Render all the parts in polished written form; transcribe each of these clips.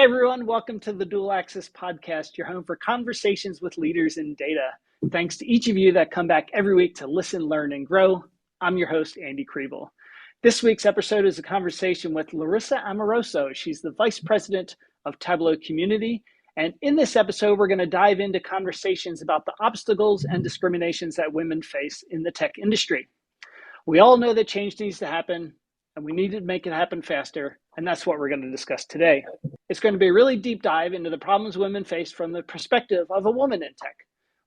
everyone. Welcome to the Dual Access Podcast, your home for conversations with leaders in data. Thanks to each of you that come back every week to listen, learn, and grow. I'm your host, Andy Kriebel. This week's episode is a conversation with Larissa Amoroso. She's the Vice President of Tableau Community. And in this episode, we're going to dive into conversations about the obstacles and discriminations that women face in the tech industry. We all know that change needs to happen, and we need to make it happen faster. And that's what we're going to discuss today. It's going to be a really deep dive into the problems women face from the perspective of a woman in tech.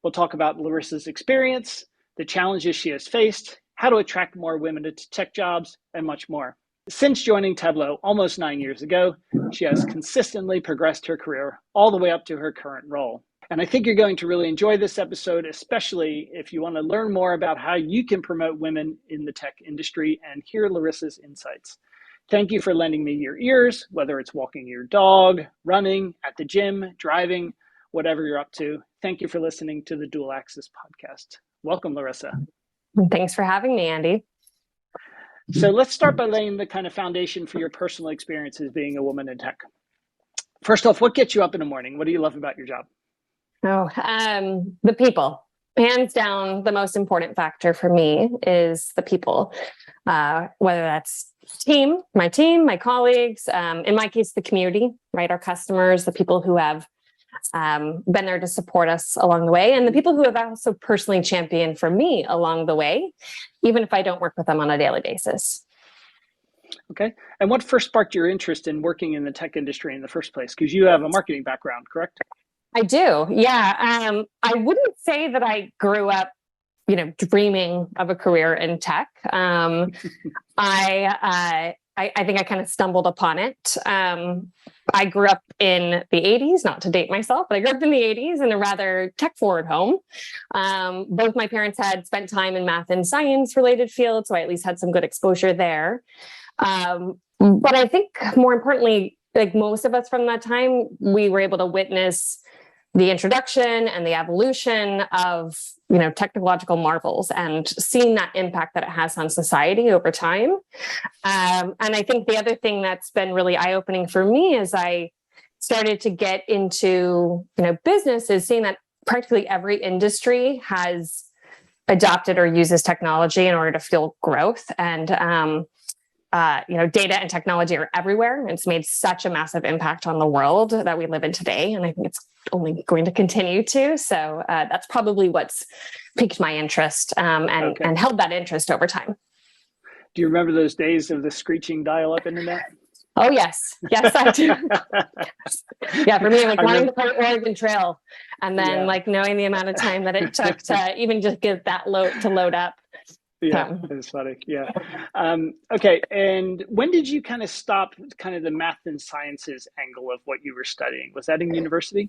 We'll talk about Larissa's experience, the challenges she has faced, how to attract more women to tech jobs, and much more. Since joining Tableau almost 9 years ago, she has consistently progressed her career all the way up to her current role. And I think you're going to really enjoy this episode, especially if you want to learn more about how you can promote women in the tech industry and hear Larissa's insights. Thank you for lending me your ears, whether it's walking your dog, running, at the gym, driving, whatever you're up to. Thank you for listening to the Dual Access Podcast. Welcome, Larissa. Thanks for having me, Andy. So let's start by laying the kind of foundation for your personal experiences being a woman in tech. First off, what gets you up in the morning? What do you love about your job? The people. Hands down, the most important factor for me is the people, whether that's my team, my colleagues, in my case, the community, right? Our customers, the people who have been there to support us along the way, and the people who have also personally championed for me along the way, even if I don't work with them on a daily basis. Okay. And what first sparked your interest in working in the tech industry in the first place? Because you have a marketing background, correct? I do. Yeah. I wouldn't say that I grew up, dreaming of a career in tech. I think I kind of stumbled upon it. I grew up in the 80s, not to date myself, but I grew up in the 80s in a rather tech-forward home. Both my parents had spent time in math and science related fields, so I at least had some good exposure there. But I think more importantly, like most of us from that time, we were able to witness the introduction and the evolution of, technological marvels and seeing that impact that it has on society over time. And I think the other thing that's been really eye-opening for me as I started to get into, business is seeing that practically every industry has adopted or uses technology in order to fuel growth. And data and technology are everywhere. It's made such a massive impact on the world that we live in today. And I think it's only going to continue to. So that's probably what's piqued my interest and held that interest over time. Do you remember those days of the screeching dial-up internet? Oh, yes. Yes, I do. Yeah, for me, wanting to play Oregon Trail and then knowing the amount of time that it took to even just get that load up. Yeah, it's funny. Yeah. Okay. And when did you kind of stop kind of the math and sciences angle of what you were studying? Was that in university?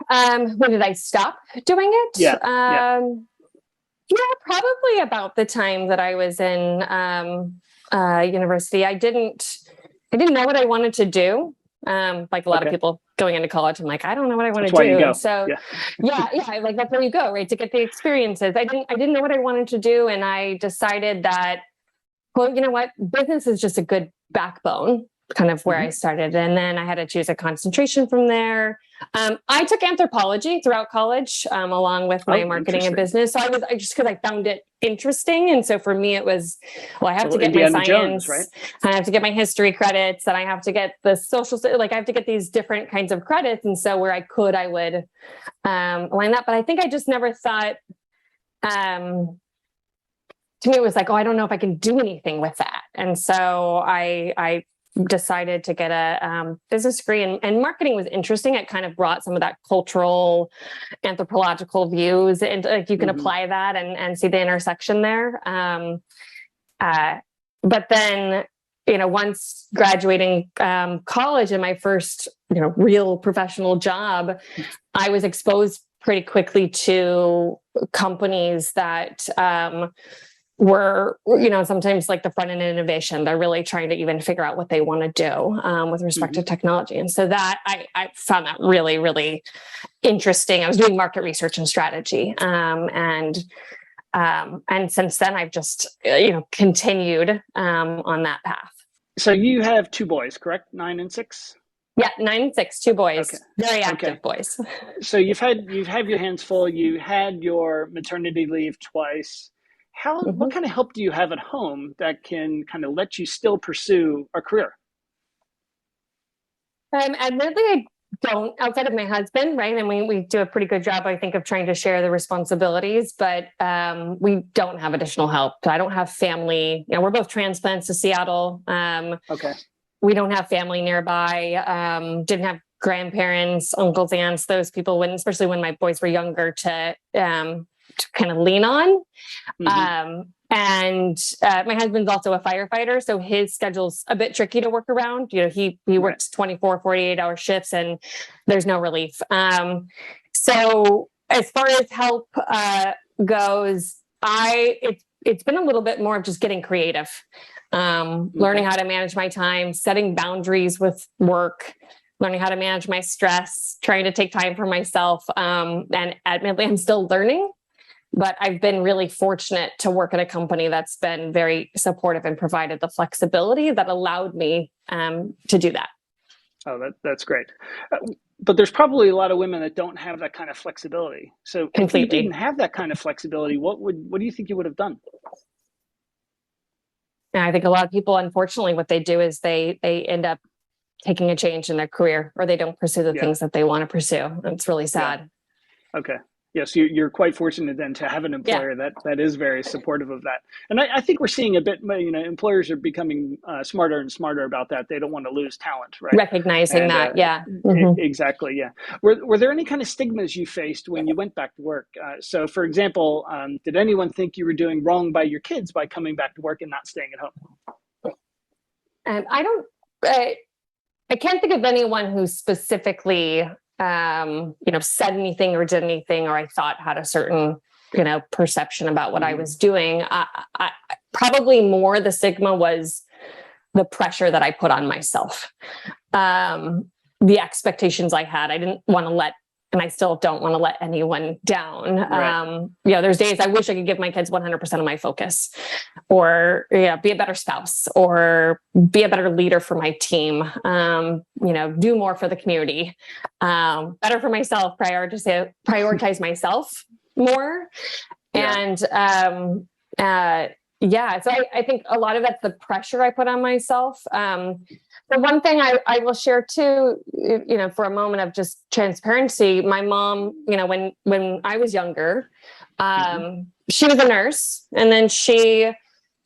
When did I stop doing it? Yeah. Probably about the time that I was in university. I didn't know what I wanted to do. Like a lot of people going into college, I'm like, I don't know what I want to do. And so like that's where you go, right? To get the experiences. I didn't know what I wanted to do. And I decided that, well, you know what? Business is just a good backbone, kind of where I started. And then I had to choose a concentration from there. I took anthropology throughout college, along with my marketing and business. So I just because I found it interesting. And so for me, it was, I have to get Indiana my science, Jones, right? I have to get my history credits, and I have to get the social, I have to get these different kinds of credits. And so where I would align that. But I think I just never thought, to me, it was like, I don't know if I can do anything with that. And so I decided to get a business degree, and marketing was interesting. It kind of brought some of that cultural, anthropological views, and you can apply that and see the intersection there. But then, once graduating college and my first, real professional job, I was exposed pretty quickly to companies that were, sometimes like the front end innovation. They're really trying to even figure out what they want to do with respect to technology. And so that I found that really, really interesting. I was doing market research and strategy. And since then I've just, continued on that path. So you have two boys, correct? 9 and 6? Yeah, 9 and 6, two boys, Okay. very active boys. So you've had your hands full. You had your maternity leave twice. What kind of help do you have at home that can kind of let you still pursue a career? Admittedly, I don't, outside of my husband, right? And we do a pretty good job, I think, of trying to share the responsibilities, but we don't have additional help. I don't have family. We're both transplants to Seattle. Okay. We don't have family nearby. Didn't have grandparents, uncles, aunts, those people, especially when my boys were younger, to kind of lean on. And my husband's also a firefighter, so his schedule's a bit tricky to work around. He works 24, 48-hour shifts, and there's no relief. So as far as help goes, it's been a little bit more of just getting creative, learning how to manage my time, setting boundaries with work, learning how to manage my stress, trying to take time for myself. And admittedly, I'm still learning. But I've been really fortunate to work at a company that's been very supportive and provided the flexibility that allowed me to do that. Oh, that's great. But there's probably a lot of women that don't have that kind of flexibility. So if you didn't have that kind of flexibility, what do you think you would have done? And I think a lot of people, unfortunately, what they do is they end up taking a change in their career, or they don't pursue the things that they want to pursue. It's really sad. Yeah. Okay. Yes, you're quite fortunate then to have an employer that is very supportive of that. And I think we're seeing a bit, employers are becoming smarter and smarter about that. They don't want to lose talent, right? Recognizing that, Exactly, yeah. Were there any kind of stigmas you faced when you went back to work? So, for example, did anyone think you were doing wrong by your kids by coming back to work and not staying at home? I can't think of anyone who specifically said anything or did anything, or I thought had a certain, perception about what I was doing. I probably more the stigma was the pressure that I put on myself. The expectations I had, I didn't want to and I still don't want to let anyone down. Right. There's days I wish I could give my kids 100% of my focus, or be a better spouse, or be a better leader for my team. Do more for the community, better for myself, prioritize myself more. Yeah. And, so I think a lot of that's the pressure I put on myself. The one thing I will share too, for a moment of just transparency, my mom, when I was younger, she was a nurse, and then she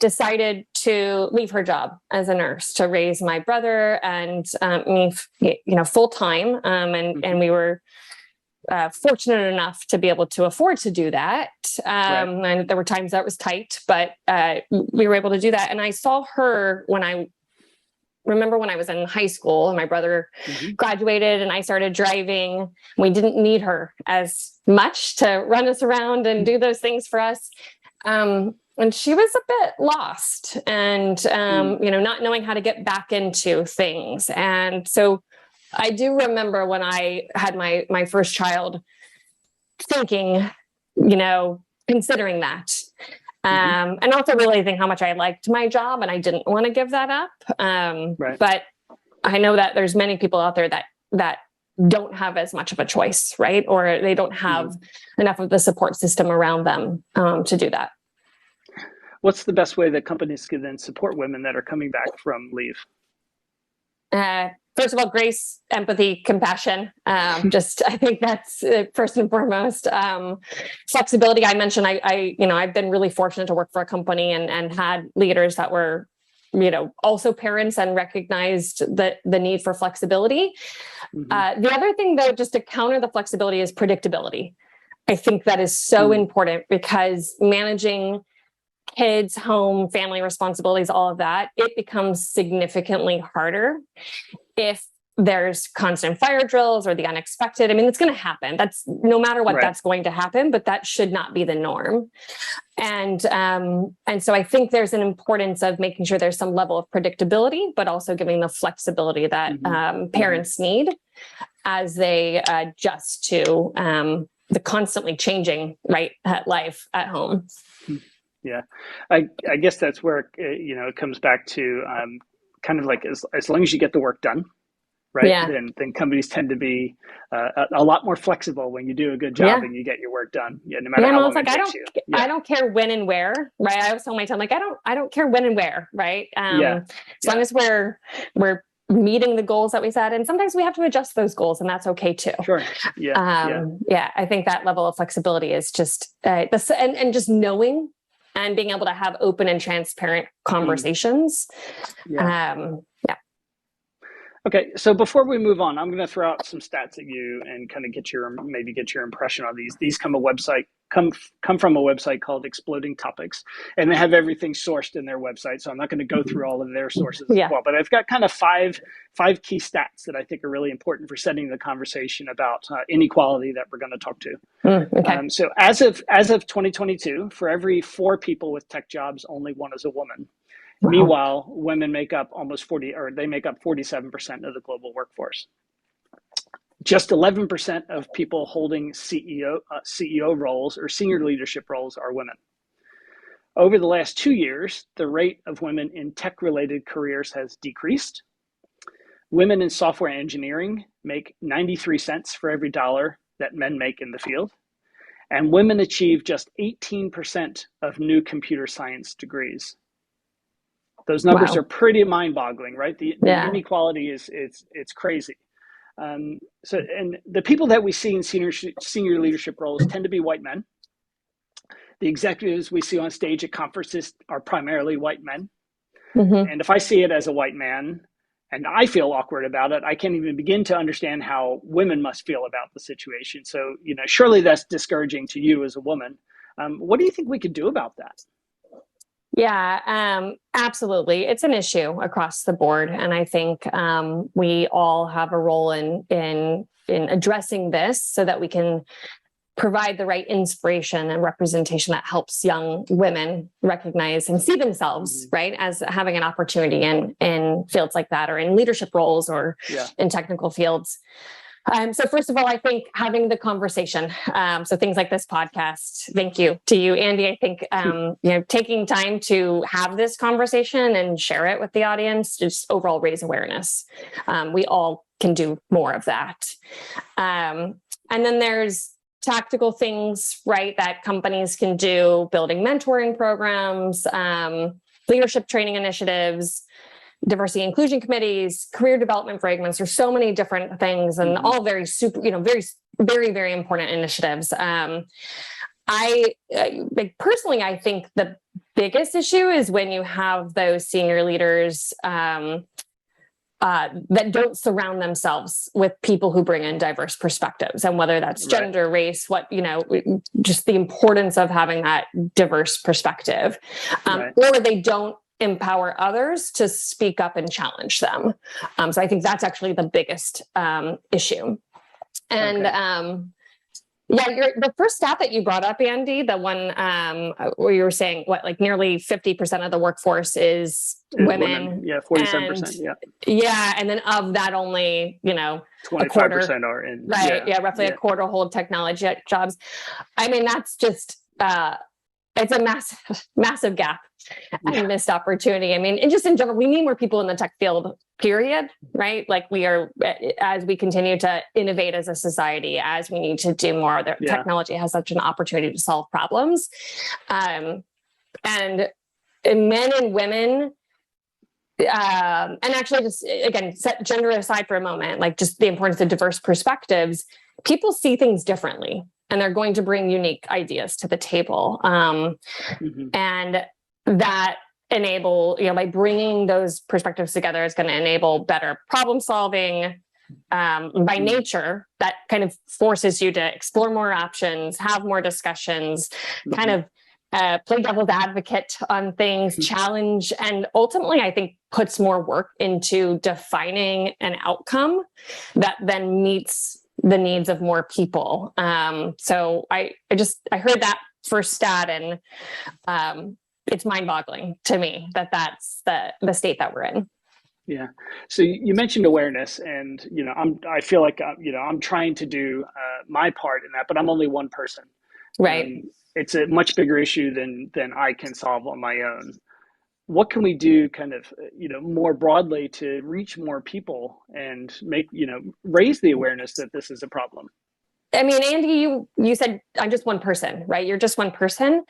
decided to leave her job as a nurse to raise my brother and me, full time. And we were fortunate enough to be able to afford to do that. And there were times that was tight, but we were able to do that. And I saw her when I was in high school, and my brother graduated and I started driving. We didn't need her as much to run us around and do those things for us. And she was a bit lost and, not knowing how to get back into things. And so I do remember when I had my first child thinking, considering that. And also realizing how much I liked my job and I didn't want to give that up. But I know that there's many people out there that don't have as much of a choice, right? Or they don't have enough of the support system around them to do that. What's the best way that companies can then support women that are coming back from leave? First of all, grace, empathy, compassion. I think that's first and foremost. Flexibility. I mentioned, I've been really fortunate to work for a company and had leaders that were, also parents and recognized the need for flexibility. The other thing, though, just to counter the flexibility, is predictability. I think that is so important, because managing kids, home, family responsibilities, all of that, it becomes significantly harder if there's constant fire drills or the unexpected. I mean, it's going to happen. That's no matter what, that's going to happen, but that should not be the norm. And so I think there's an importance of making sure there's some level of predictability, but also giving the flexibility that parents need as they adjust to the constantly changing life at home. Yeah, I guess that's where it comes back to kind of like as long as you get the work done, right? Then companies tend to be a lot more flexible when you do a good job and you get your work done. No matter how long it takes you. I don't care when and where, right? I always tell my team, like, I don't care when and where, right? As long as we're meeting the goals that we set, and sometimes we have to adjust those goals, and that's okay too. Sure. I think that level of flexibility is just and just knowing and being able to have open and transparent conversations. Okay, so before we move on, I'm going to throw out some stats at you and kind of get your impression on these. These come from a website called Exploding Topics, and they have everything sourced in their website. So I'm not going to go through all of their sources as well, but I've got kind of five key stats that I think are really important for setting the conversation about inequality that we're going to talk to. So as of 2022, for every 4 people with tech jobs, only 1 is a woman. Wow. Meanwhile, women make up they make up 47% of the global workforce. Just 11% of people holding CEO roles or senior leadership roles are women. Over the last 2 years, the rate of women in tech-related careers has decreased. Women in software engineering make 93 cents for every dollar that men make in the field. And women achieve just 18% of new computer science degrees. Those numbers are pretty mind-boggling, right? The inequality is crazy. So, and the people that we see in senior leadership roles tend to be white men. The executives we see on stage at conferences are primarily white men. And if I see it as a white man and I feel awkward about it, I can't even begin to understand how women must feel about the situation. So, surely that's discouraging to you as a woman. What do you think we could do about that? Yeah, absolutely. It's an issue across the board. And I think we all have a role in addressing this so that we can provide the right inspiration and representation that helps young women recognize and see themselves, right, as having an opportunity in fields like that, or in leadership roles, or in technical fields. So first of all, I think having the conversation, so things like this podcast, thank you to you, Andy. I think, taking time to have this conversation and share it with the audience, just overall raise awareness. We all can do more of that. And then there's tactical things, right, that companies can do, building mentoring programs, leadership training initiatives, diversity inclusion committees, career development fragments. There's so many different things, and all very very, very important initiatives. Personally, I think the biggest issue is when you have those senior leaders that don't surround themselves with people who bring in diverse perspectives, and whether that's gender, race, just the importance of having that diverse perspective, or they don't empower others to speak up and challenge them. So I think that's actually the biggest issue. And the first stat that you brought up, Andy, the one where you were saying nearly 50% of the workforce is women. Yeah, 47%. And then of that, only 25% are in. Roughly a quarter hold technology jobs. I mean, that's just it's a massive gap and missed opportunity. I mean, and just in general, we need more people in the tech field, period, right? Like as we continue to innovate as a society, as we need to do more, technology has such an opportunity to solve problems. And men and women, and actually just, again, set gender aside for a moment, like just the importance of diverse perspectives, people see things differently. And they're going to bring unique ideas to the table. And that by bringing those perspectives together is going to enable better problem solving. By nature, that kind of forces you to explore more options, have more discussions, kind of play devil's advocate on things, challenge, and ultimately, I think, puts more work into defining an outcome that then meets the needs of more people. So I heard that first stat, and it's mind-boggling to me that that's the state that we're in. Yeah. So you mentioned awareness, and I feel like I'm trying to do my part in that, but I'm only one person. Right. It's a much bigger issue than I can solve on my own. what can we do kind of, more broadly to reach more people and make, raise the awareness that this is a problem? I mean, Andy, you said I'm just one person, right? You're just one person.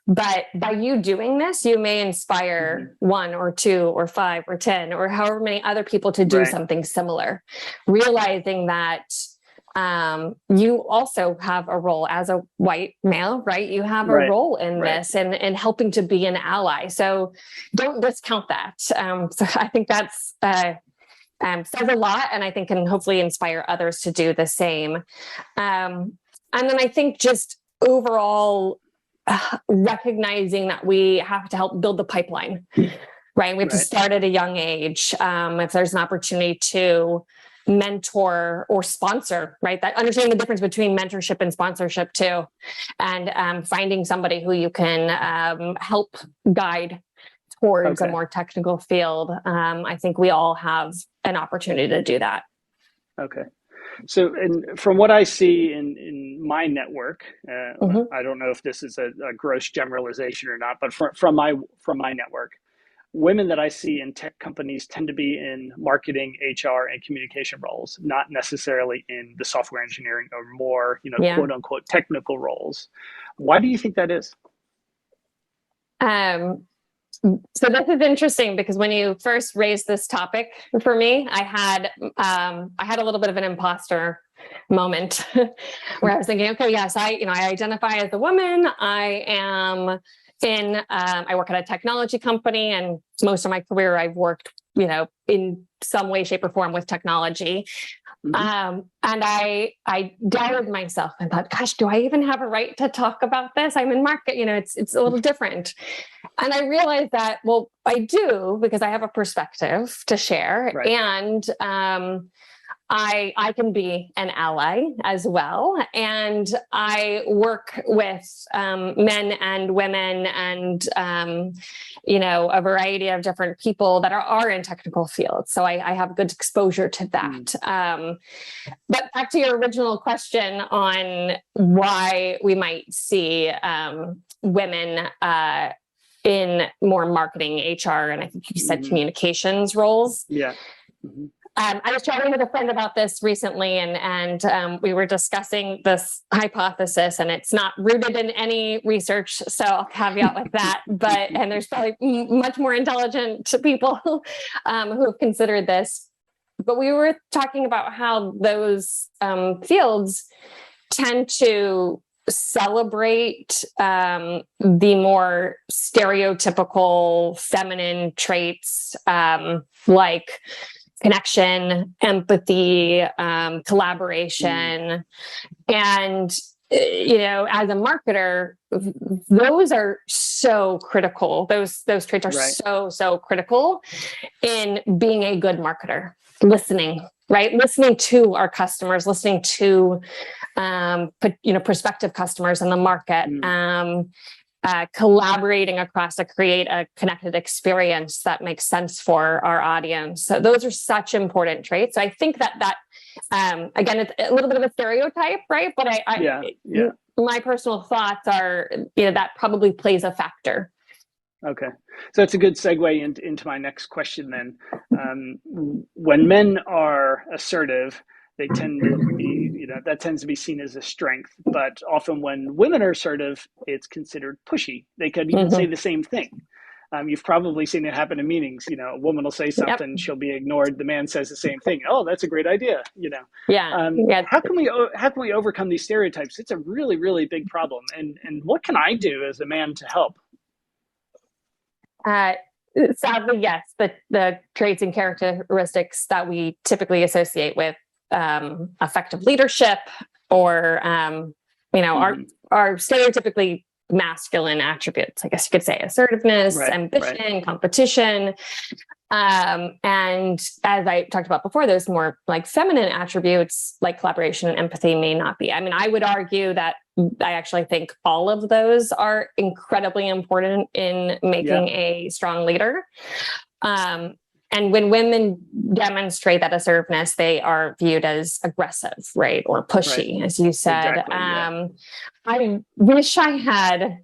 But by you doing this, you may inspire one or two or five or 10 or however many other people to do something similar, realizing that you also have a role as a white male, right? You have a role in this and helping to be an ally. So don't discount that. So I think that's says a lot, and I think can hopefully inspire others to do the same. And then I think just overall, recognizing that we have to help build the pipeline, right? We have to start at a young age. If there's an opportunity to mentor or sponsor, right? That understanding the difference between mentorship and sponsorship too, and finding somebody who you can help guide towards a more technical field. I think we all have an opportunity to do that. Okay. So, and from what I see in my network, I don't know if this is a gross generalization or not, but from my network, women that I see in tech companies tend to be in marketing, HR, and communication roles, not necessarily in the software engineering or more, quote unquote, technical roles. Why do you think that is? So this is interesting because when you first raised this topic for me, I had a little bit of an imposter moment where I was thinking, okay, yes, I identify as a woman. I work at a technology company, and most of my career I've worked, in some way, shape, or form with technology. And I doubted myself and thought, gosh, do I even have a right to talk about this? I'm in market, it's a little different. And I realized that, well, I do, because I have a perspective to share. And I can be an ally as well. And I work with men and women and, a variety of different people that are in technical fields. So I have good exposure to that. But back to your original question on why we might see women in more marketing, HR, and I think you said communications roles. Yeah. I was chatting with a friend about this recently, and we were discussing this hypothesis, and it's not rooted in any research, so I'll caveat with that. And there's probably much more intelligent people who have considered this. But we were talking about how those fields tend to celebrate the more stereotypical feminine traits, like connection, empathy, collaboration. And, as a marketer, those are so critical. Those traits are so critical in being a good marketer. Listening to our customers, listening to, prospective customers in the market, collaborating across to create a connected experience that makes sense for our audience. So those are such important traits. So I think that again, it's a little bit of a stereotype, right? But my personal thoughts are, that probably plays a factor. Okay. So that's a good segue into my next question then. When men are assertive, they tend to be, that tends to be seen as a strength. But often when women are assertive, it's considered pushy. They could even say the same thing. You've probably seen it happen in meetings. A woman will say something, she'll be ignored. The man says the same thing. Oh, that's a great idea. How can we overcome these stereotypes? It's a really, really big problem. And what can I do as a man to help? Sadly, yes. The traits and characteristics that we typically associate with effective leadership or, are stereotypically masculine attributes. I guess you could say assertiveness, ambition, competition. And as I talked about before, those more like feminine attributes like collaboration and empathy may not be. I mean, I would argue that I actually think all of those are incredibly important in making a strong leader. And when women demonstrate that assertiveness, they are viewed as aggressive, right? Or pushy, as you said. Exactly, I wish I had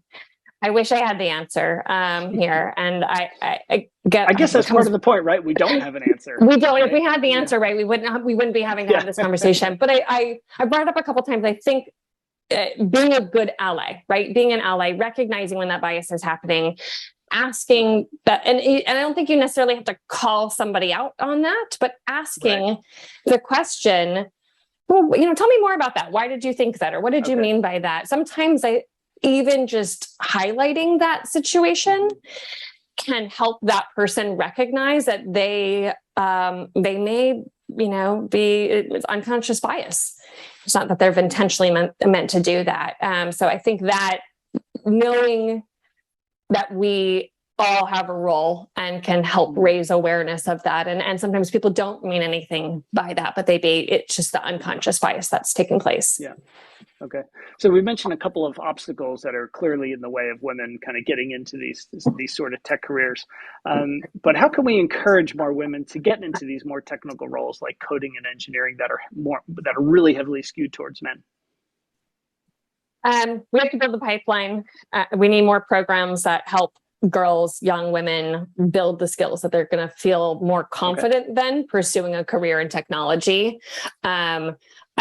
I wish I had the answer here, and I guess that's part of the point, right? We don't have an answer. We don't. Right? If we had the answer, right, we wouldn't be having to have this conversation. But I brought it up a couple of times. I think being a good ally, right? Being an ally, recognizing when that bias is happening, asking that, and I don't think you necessarily have to call somebody out on that, but asking the question, well, tell me more about that. Why did you think that? Or what did you mean by that? Sometimes even just highlighting that situation can help that person recognize that they may, be unconscious bias. It's not that they've intentionally meant to do that. So I think that knowing that we all have a role and can help raise awareness of that. And sometimes people don't mean anything by that, but it's just the unconscious bias that's taking place. Yeah. Okay. So we mentioned a couple of obstacles that are clearly in the way of women kind of getting into these sort of tech careers. But how can we encourage more women to get into these more technical roles like coding and engineering that are really heavily skewed towards men? We have to build the pipeline. We need more programs that help girls, young women build the skills that they're going to feel more confident then pursuing a career in technology. I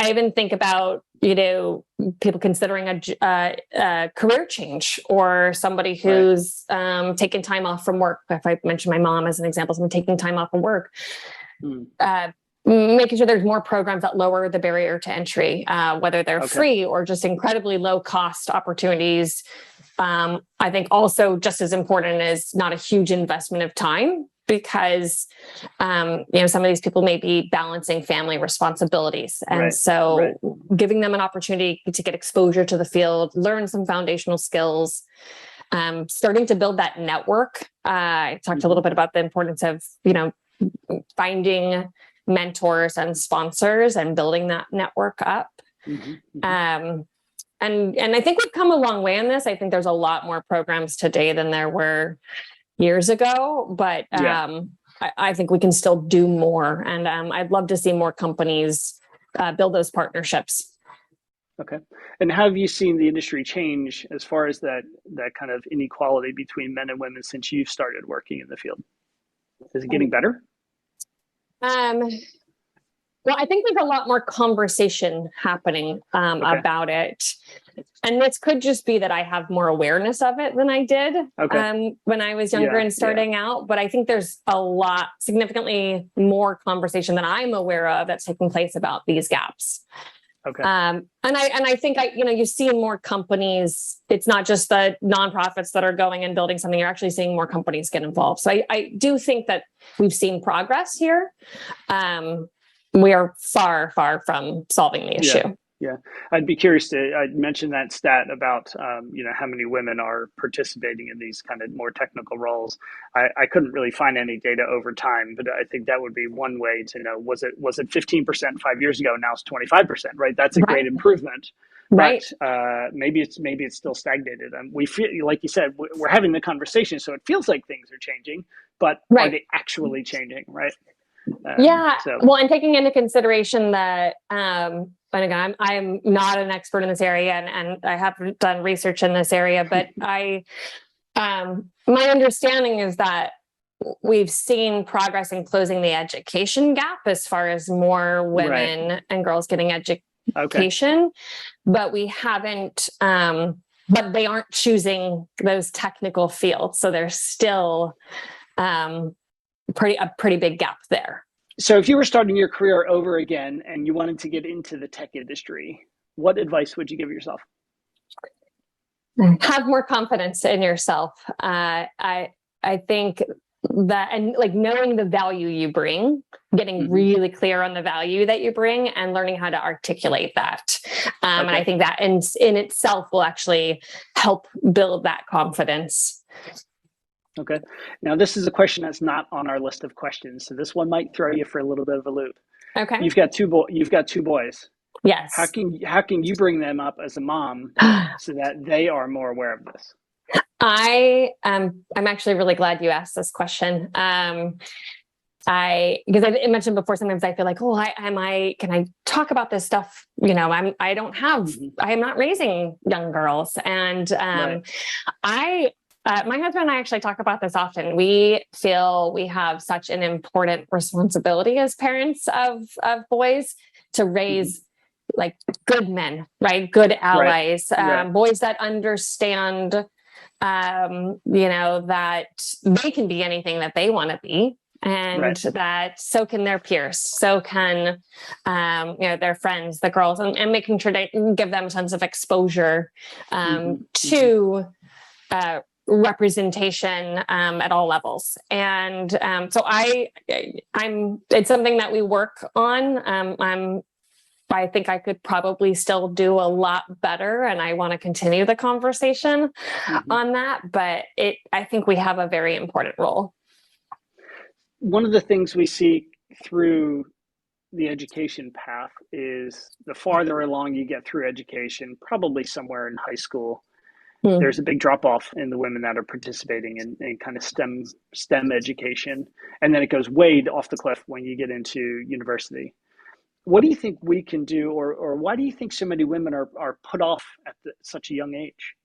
even think about, people considering a career change, or somebody who's taken time off from work. If I mention my mom as an example, someone taking time off from work, making sure there's more programs that lower the barrier to entry, whether they're free or just incredibly low cost opportunities. I think also just as important is not a huge investment of time, because some of these people may be balancing family responsibilities, and giving them an opportunity to get exposure to the field, learn some foundational skills, starting to build that network. I talked a little bit about the importance of finding mentors and sponsors and building that network up. And I think we've come a long way on this. I think there's a lot more programs today than there were years ago, but I think we can still do more. And I'd love to see more companies build those partnerships. Okay. And how have you seen the industry change as far as that kind of inequality between men and women since you've started working in the field? Is it getting better? Well, I think there's a lot more conversation happening about it. And this could just be that I have more awareness of it than I did when I was younger and starting out. But I think there's significantly more conversation than I'm aware of that's taking place about these gaps. Okay. And I think you see more companies. It's not just the nonprofits that are going and building something. You're actually seeing more companies get involved. So I do think that we've seen progress here. We are far, far from solving the issue. Yeah. I'd be curious I'd mention that stat about, how many women are participating in these kind of more technical roles. I couldn't really find any data over time, but I think that would be one way to know, was it 15% 5 years ago? Now it's 25%, right? That's a great improvement. Right. But maybe it's still stagnated. And we feel, like you said, we're having the conversation, so it feels like things are changing, but are they actually changing, right? Well, and taking into consideration that, but again, I'm not an expert in this area, and I haven't done research in this area, but my understanding is that we've seen progress in closing the education gap as far as more women and girls getting education, but we haven't, but they aren't choosing those technical fields. So there's still a pretty big gap there. So if you were starting your career over again and you wanted to get into the tech industry, what advice would you give yourself? Have more confidence in yourself. I think that, and like knowing the value you bring, getting really clear on the value that you bring and learning how to articulate that. And I think that in itself will actually help build that confidence. Okay. Now, this is a question that's not on our list of questions, so this one might throw you for a little bit of a loop. Okay. You've got two boys. Yes. How can you bring them up as a mom so that they are more aware of this? I'm actually really glad you asked this question. because I mentioned before, sometimes I feel like, oh, can I talk about this stuff? You know, I am not raising young girls. And my husband and I actually talk about this often. We feel we have such an important responsibility as parents of boys to raise like good men, right? Good allies, boys that understand, that they can be anything that they want to be. And that so can their peers, so can, their friends, the girls, and making sure they give them a sense of exposure to representation at all levels. And so it's something that we work on. I think I could probably still do a lot better, and I want to continue the conversation on that. But I think we have a very important role. One of the things we see through the education path is the farther along you get through education, probably somewhere in high school, there's a big drop off in the women that are participating in kind of STEM education. And then it goes way off the cliff when you get into university. What do you think we can do, or why do you think so many women are put off at such a young age?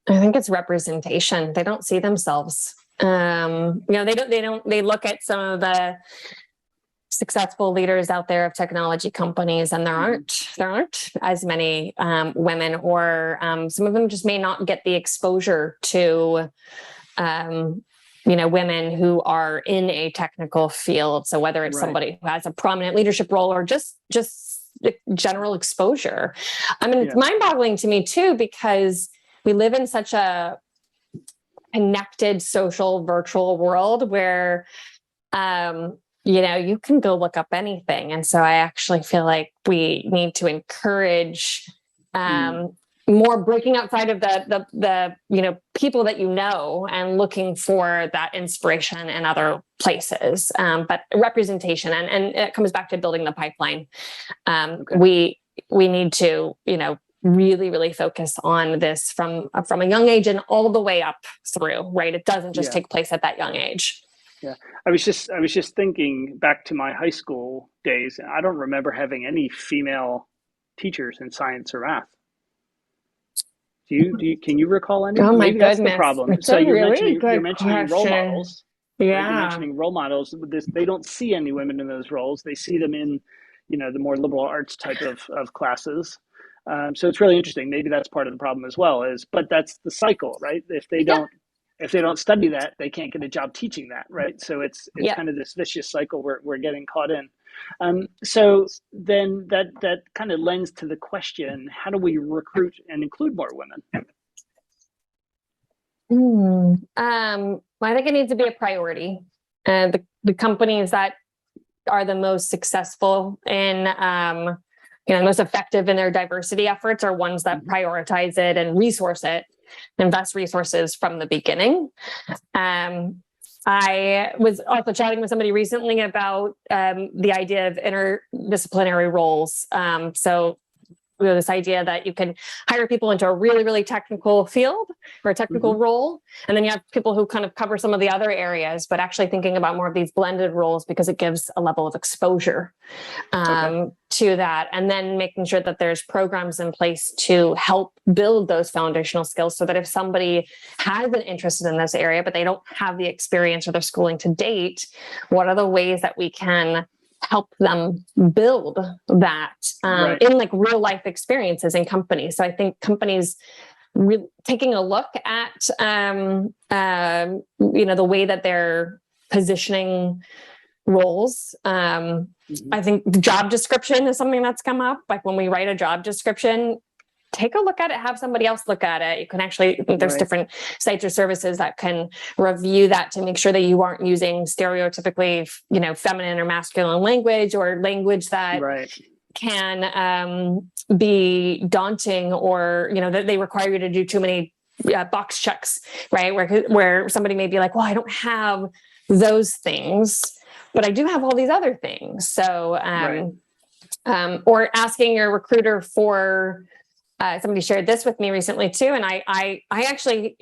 I think it's representation. They don't see themselves. They look at some of the successful leaders out there of technology companies, and there aren't as many women, or some of them just may not get the exposure to women who are in a technical field. So whether it's somebody who has a prominent leadership role or just general exposure. I mean, it's mind-boggling to me too, because we live in such a connected social virtual world where, you can go look up anything. And so I actually feel like we need to encourage more breaking outside of the people that and looking for that inspiration in other places. But representation, and it comes back to building the pipeline. We need to, really, really focus on this from a young age and all the way up through, right? It doesn't just take place at that young age. Yeah. I was just thinking back to my high school days. I don't remember having any female teachers in science or math. Can you recall any? Oh my Maybe goodness. That's the problem. It's so you're really mentioning role models. Yeah. Right? You're mentioning role models. They don't see any women in those roles. They see them in, the more liberal arts type of classes. So it's really interesting. Maybe that's part of the problem as well. But that's the cycle, right? If they don't study that, they can't get a job teaching that, right? So it's kind of this vicious cycle we're getting caught in. So then that kind of lends to the question: how do we recruit and include more women? Well, I think it needs to be a priority. The companies that are the most successful in most effective in their diversity efforts are ones that prioritize it and resource it, invest resources from the beginning. I was also chatting with somebody recently about the idea of interdisciplinary roles. So this idea that you can hire people into a really, really technical field or a technical role. And then you have people who kind of cover some of the other areas, but actually thinking about more of these blended roles because it gives a level of exposure to that. And then making sure that there's programs in place to help build those foundational skills so that if somebody has been interested in this area, but they don't have the experience or their schooling to date, what are the ways that we can help them build that in like real life experiences in companies. So I think companies taking a look at, the way that they're positioning roles. I think the job description is something that's come up. Like when we write a job description, take a look at it, have somebody else look at it. You can actually, there's different sites or services that can review that to make sure that you aren't using stereotypically, feminine or masculine language or language that can be daunting or, that they require you to do too many box checks, right? Where somebody may be like, well, I don't have those things, but I do have all these other things. So, or asking your recruiter for, somebody shared this with me recently too. And I actually,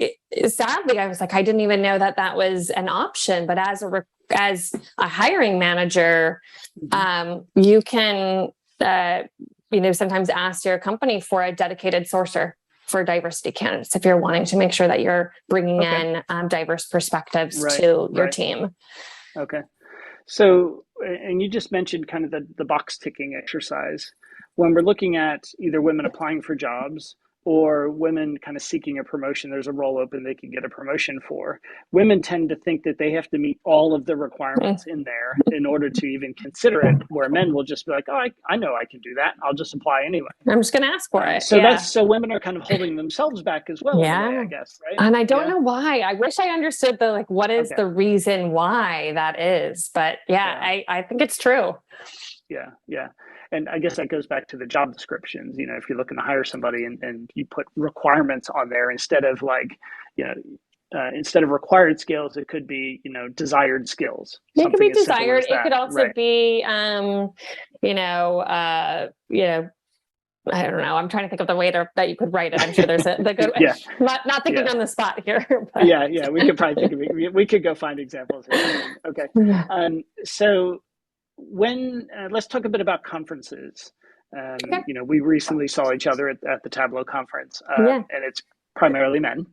sadly, I was like, I didn't even know that was an option. But as a as a hiring manager, you can, sometimes ask your company for a dedicated sourcer for diversity candidates if you're wanting to make sure that you're bringing in diverse perspectives to your team. Okay. So, and you just mentioned kind of the box ticking exercise. When we're looking at either women applying for jobs or women kind of seeking a promotion, there's a role open they can get a promotion for. Women tend to think that they have to meet all of the requirements in there in order to even consider it, where men will just be like, oh, I know I can do that. I'll just apply anyway. I'm just going to ask for it. So women are kind of holding themselves back as well, in a way, I guess, right? And I don't know why. I wish I understood what is the reason why that is. But I think it's true. Yeah. And I guess that goes back to the job descriptions. If you're looking to hire somebody and you put requirements on there instead of instead of required skills, it could be, desired skills. It could be desired. It could also be, I don't know. I'm trying to think of the way that you could write it. I'm sure there's the good way. Not thinking on the spot here. But. Yeah. We could probably we could go find examples. Okay. So when let's talk a bit about conferences. We recently saw each other at the Tableau conference, and it's primarily men.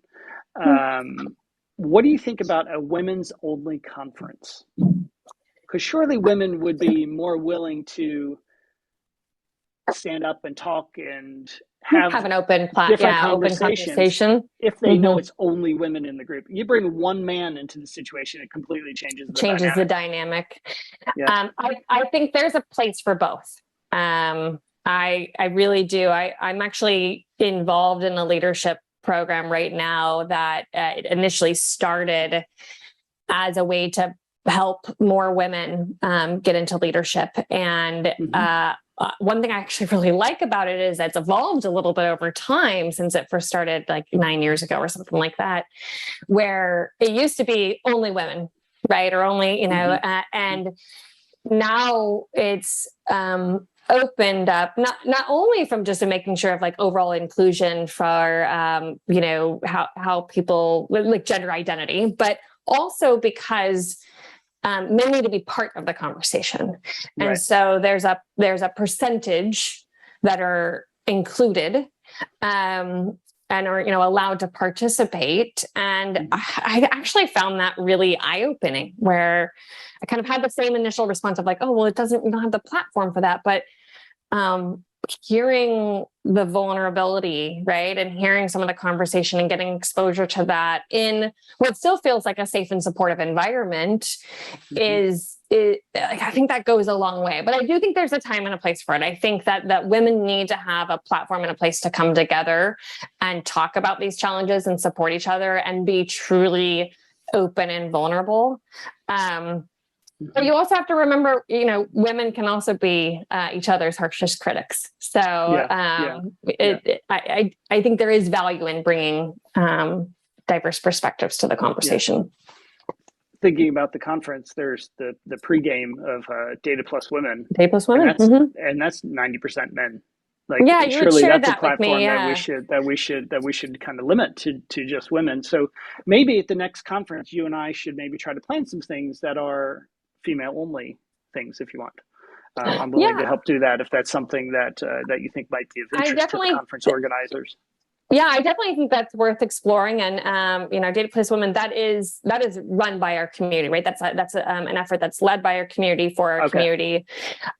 What do you think about a women's only conference? Because surely women would be more willing to stand up and talk and have an open conversation if they know it's only women in the group. You bring one man into the situation, it completely changes the dynamic. I think there's a place for both. I really do. I'm actually involved in a leadership program right now that initially started as a way to help more women get into leadership. And one thing I actually really like about it is it's evolved a little bit over time since it first started like 9 years ago or something like that, where it used to be only women, right? Or only, and now it's opened up, not only from just making sure of like overall inclusion for, how people like gender identity, but also because men need to be part of the conversation. And so there's a percentage that are included and are, allowed to participate. And I actually found that really eye-opening, where I kind of had the same initial response of like, oh, well, we don't have the platform for that. But hearing the vulnerability, right, and hearing some of the conversation and getting exposure to that in what still feels like a safe and supportive environment I think that goes a long way. But I do think there's a time and a place for it. I think that women need to have a platform and a place to come together and talk about these challenges and support each other and be truly open and vulnerable. But you also have to remember, women can also be each other's harshest critics. So I think there is value in bringing diverse perspectives to the conversation. Thinking about the conference, there's the pregame of Data Plus Women. Data Plus Women, and that's 90% men. Surely that's a platform that we should kind of limit to just women. So maybe at the next conference, you and I should maybe try to plan some things that are female only things, if you want. I'm willing to help do that if that's something that you think might be of interest to the conference organizers. Yeah, I definitely think that's worth exploring. And, Data Plus Women, that is run by our community, right? That's an effort that's led by our community for our community.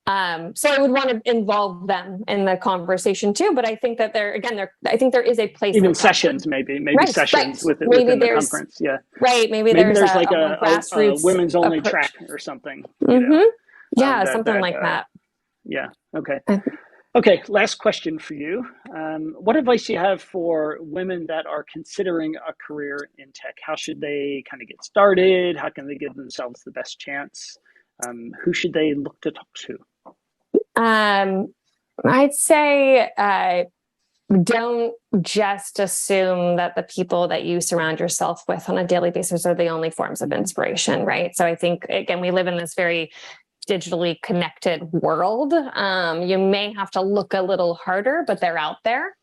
So I would want to involve them in the conversation too. But I think that I think there is a place. Even sessions, maybe sessions within the conference. Yeah. Right. Maybe there's like a women's only track or something. Something like that. Yeah. Okay. Okay, last question for you. What advice do you have for women that are considering a career in tech? How should they kind of get started? How can they give themselves the best chance? Who should they look to talk to? I'd say don't just assume that the people that you surround yourself with on a daily basis are the only forms of inspiration, right? So I think, again, we live in this very digitally connected world. You may have to look a little harder, but they're out there.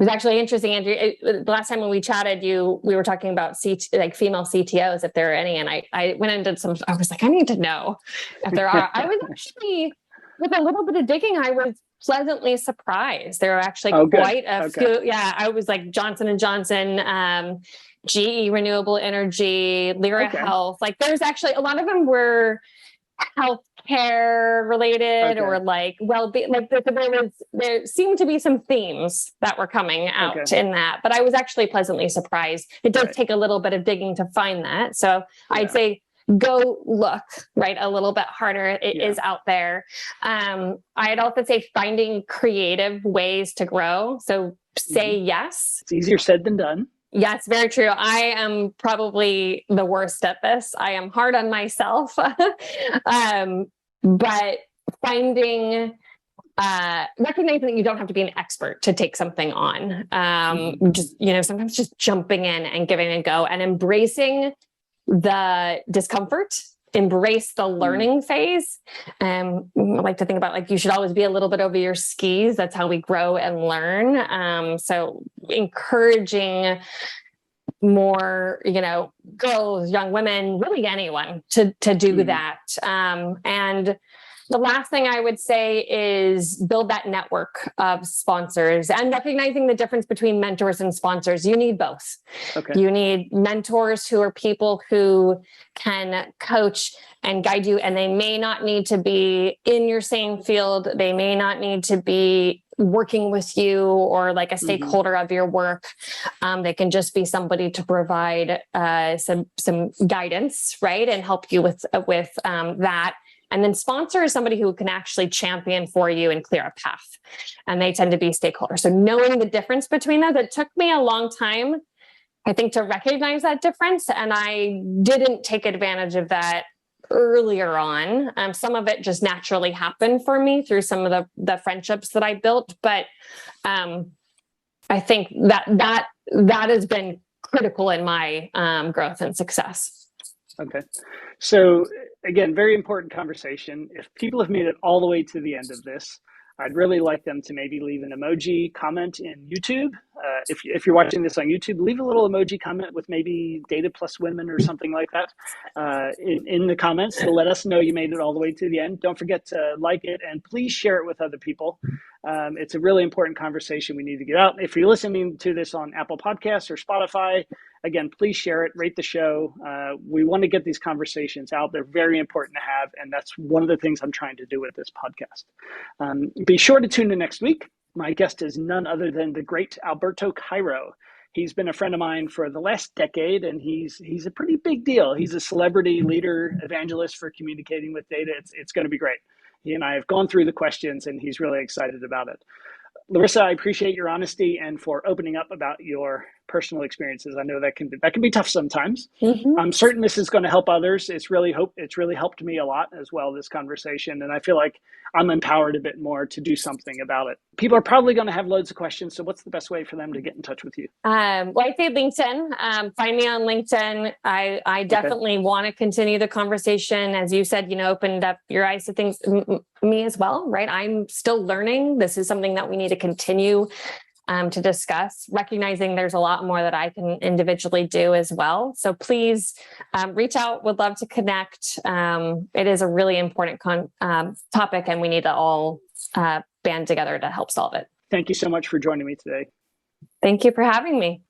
was actually interesting, Andrew. The last time when we chatted, we were talking about female CTOs, if there are any, and I went and did I was like, I need to know if there are. I was actually, with a little bit of digging, I was pleasantly surprised. There are actually quite a few. Yeah, I was like Johnson & Johnson, GE Renewable Energy, Lyra Health. Like there's actually a lot of them were healthcare related or like well-being. Like there seemed to be some themes that were coming out in that, but I was actually pleasantly surprised. It does take a little bit of digging to find that. So I'd say go look a little bit harder. It is out there. I'd also say finding creative ways to grow. So say yes. It's easier said than done. Yes, very true. I am probably the worst at this. I am hard on myself. But finding, recognizing that you don't have to be an expert to take something on. Just, sometimes just jumping in and giving it a go and embracing the discomfort, embrace the learning phase. I like to think about you should always be a little bit over your skis. That's how we grow and learn. So encouraging more, girls, young women, really anyone to do that. And the last thing I would say is build that network of sponsors and recognizing the difference between mentors and sponsors. You need both. You need mentors who are people who can coach and guide you, and they may not need to be in your same field. They may not need to be working with you or like a stakeholder of your work. They can just be somebody to provide some guidance, right, and help you with that. And then sponsor is somebody who can actually champion for you and clear a path. And they tend to be stakeholders. So knowing the difference between those, it took me a long time, I think, to recognize that difference. And I didn't take advantage of that earlier on. Some of it just naturally happened for me through some of the friendships that I built. But I think that has been critical in my growth and success. Okay. So again, very important conversation. If people have made it all the way to the end of this, I'd really like them to maybe leave an emoji comment in YouTube. If you're watching this on YouTube, leave a little emoji comment with maybe Data Plus Women or something like that in the comments to let us know you made it all the way to the end. Don't forget to like it and please share it with other people. It's a really important conversation we need to get out. If you're listening to this on Apple Podcasts or Spotify, again, please share it, rate the show. We want to get these conversations out. They're very important to have, and that's one of the things I'm trying to do with this podcast. Be sure to tune in next week. My guest is none other than the great Alberto Cairo. He's been a friend of mine for the last decade, and he's a pretty big deal. He's a celebrity leader, evangelist for communicating with data. It's going to be great. He and I have gone through the questions, and he's really excited about it. Larissa, I appreciate your honesty and for opening up about your personal experiences. I know that can be tough sometimes. I'm certain this is going to help others. It's really helped me a lot as well, this conversation. And I feel like I'm empowered a bit more to do something about it. People are probably going to have loads of questions. So what's the best way for them to get in touch with you? Well, I say LinkedIn. Find me on LinkedIn. I definitely want to continue the conversation. As you said, opened up your eyes to things, me as well, right? I'm still learning. This is something that we need to continue to discuss, recognizing there's a lot more that I can individually do as well. So please reach out. Would love to connect. It is a really important topic, and we need to all band together to help solve it. Thank you so much for joining me today. Thank you for having me.